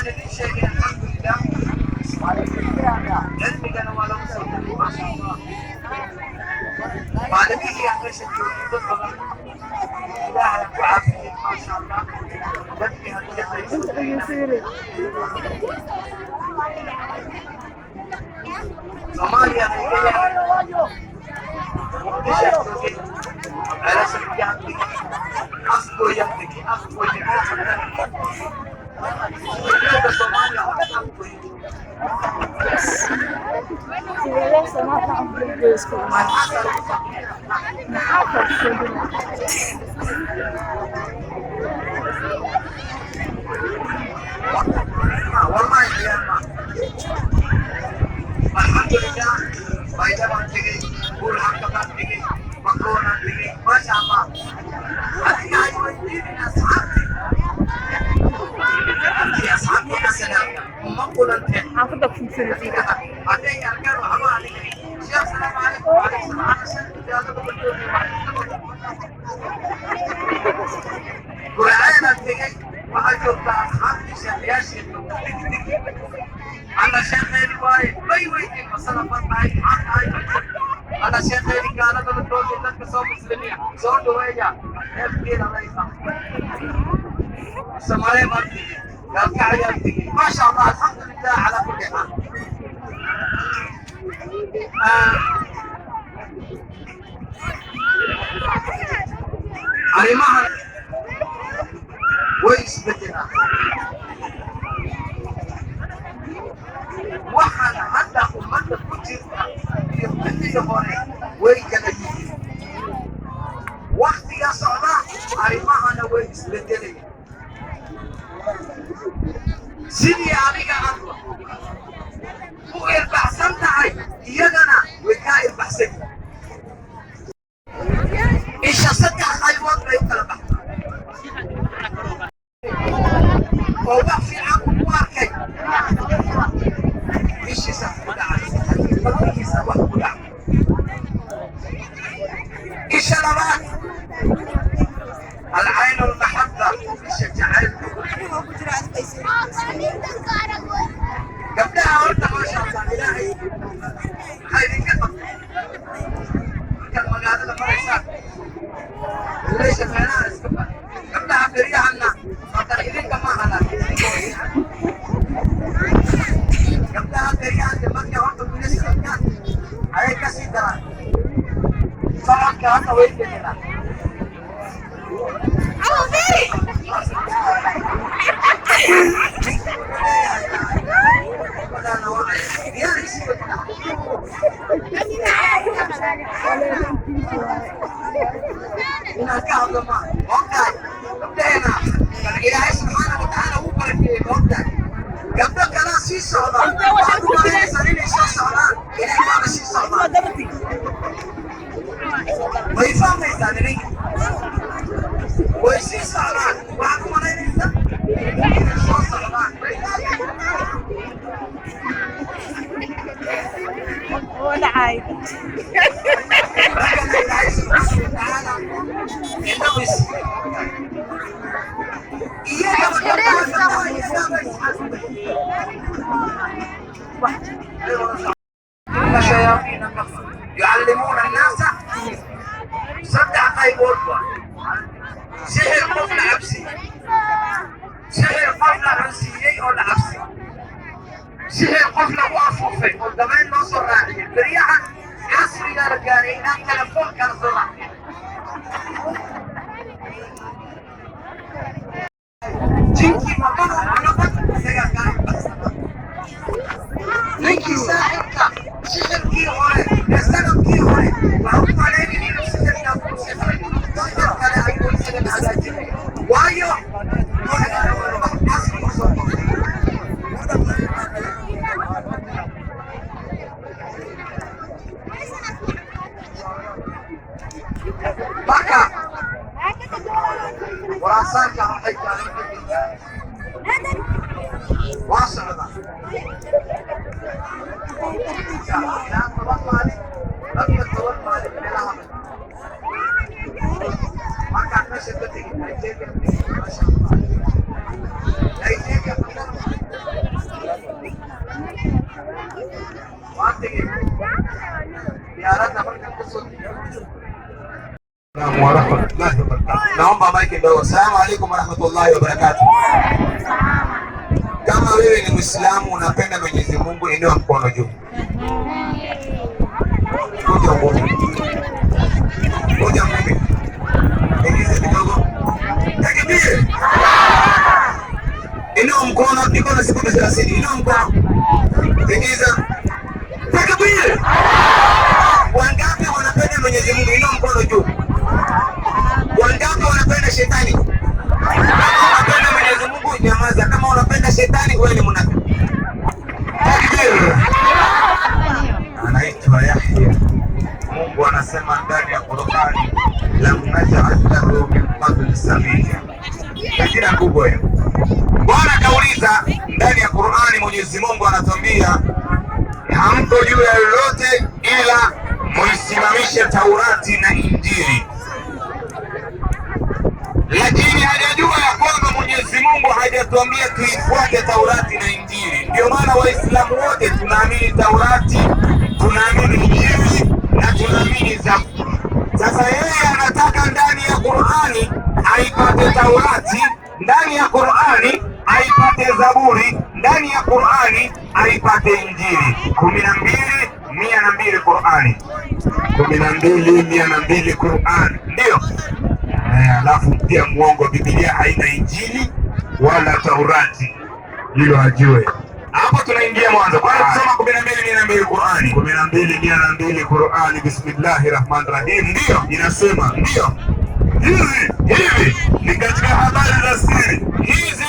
waxaan idin sheegay alxamdulilah cilmigana waa lagu soo degay maasha allah maalimihii aan meesha joogay dad badan ilaahay ku caafiyey maasha allah dadkii haddii Somalia على سبيل أصبو يمتكي أصبو والله يا الحمد لله بايدا بانتكي قول حقا بانتكي مكرونا بانتكي ما شاء الله أنا أي ويدين أصحابي يا أصحابي السلام ما قولن حافظك في سنتين بعدين يرجعوا حوالي شيخ السلام عليكم وعليكم السلام قرآن بانتكي وأجب أصحابي شيخ أنا شيخ رواية بي ويدين مثلا فرماي أنا شيخ كان بالدول جدا كسو مسلمين زور دويا نفكي لرئيسا سماري مرتي يركع يرتي ما شاء الله الحمد لله على كل حال أريمها ويثبتنا waxaan hadda ummadda ku jirta iyo xilliga hore way kala yihiin waktiga socda arrimahana way isbedelayaan sidii adiga adla u irbaxsan tahay iyagana way kaa irbaxsan isha saddex qaybood bay u kala baxdaa oo wax fiican ku arkay الشلبات العين المحبة الشجاعين قبلها قلت ما شاء الله إلهي خير كتب كان مقادة لفريسات وليش فيناس قبلها بريها لنا فقر إذن كما هلا قبلها بريها لمكة وقت بنسي الكات عليك سيدران صعب كهذا وين كنا ما يفهم يسألني ويش يسألان واحد ما ينسى شو صعبان ولا عايز الشياطين يعلمون الناس صدق قيبور سحر قفل عبسي سحر قفل عبسي أو العبسي سحر قفل وافوفي قدامين نصر راعي بريحة عصري لرجالي نام تلفون كان صراع جنكي مطلع عنقك سيقاك لكي ساحرك سحر كي هوري يستلم كي هوري وهم عليك سحر يقول سحر سحر كان يقول سحر على جنكي وايو عصري وصوت بكا وراسانك حقيقة kidogo. Asalamu alaykum warahmatullahi wabarakatuh. Kama wewe ni Muislamu unapenda Mwenyezi Mungu, inua mkono juu. Ngoja mimi. Ingiza kidogo. Takbir. Inua mkono, niko na sekunde 30. Inua mkono. Ingiza. Takbir. Wangapi wanapenda Mwenyezi Mungu? Inua mkono juu. Wangapi wanapenda shetani? Kama unapenda Mwenyezi Mungu nyamaza, kama unapenda shetani wewe ni mnafiki. Takbir. Anaitwa Yahya. Mungu anasema ndani ya Qur'ani, lam naj'al lahu min qabli samia. Tajira kubwa hiyo. Bwana kauliza ndani ya Qur'ani, Mwenyezi Mungu anatuambia hamko juu ya lolote ila muisimamishe Taurati na Injili. Lakini hajajua ya kwamba Mwenyezi Mungu hajatuambia tuifuate Taurati na Injili. Ndio maana Waislamu wote tunaamini Taurati, tunaamini Injili na tunaamini Zaburi. Sasa yeye anataka ndani ya Qur'ani aipate Taurati, ndani ya Qur'ani aipate Zaburi, ndani ya Qur'ani aipate Injili. 12:102 Qur'ani. 12:102 Qur'ani. Ndio. Alafu pia muongo, Biblia haina Injili wala Taurati. Hilo ajue. Hapo tunaingia mwanzo. Kwa hiyo tusoma 12:102 Qur'ani. 12:102 Qur'ani. Bismillahirrahmanirrahim. Ndio inasema, ndio hivi ni katika habari za siri hizi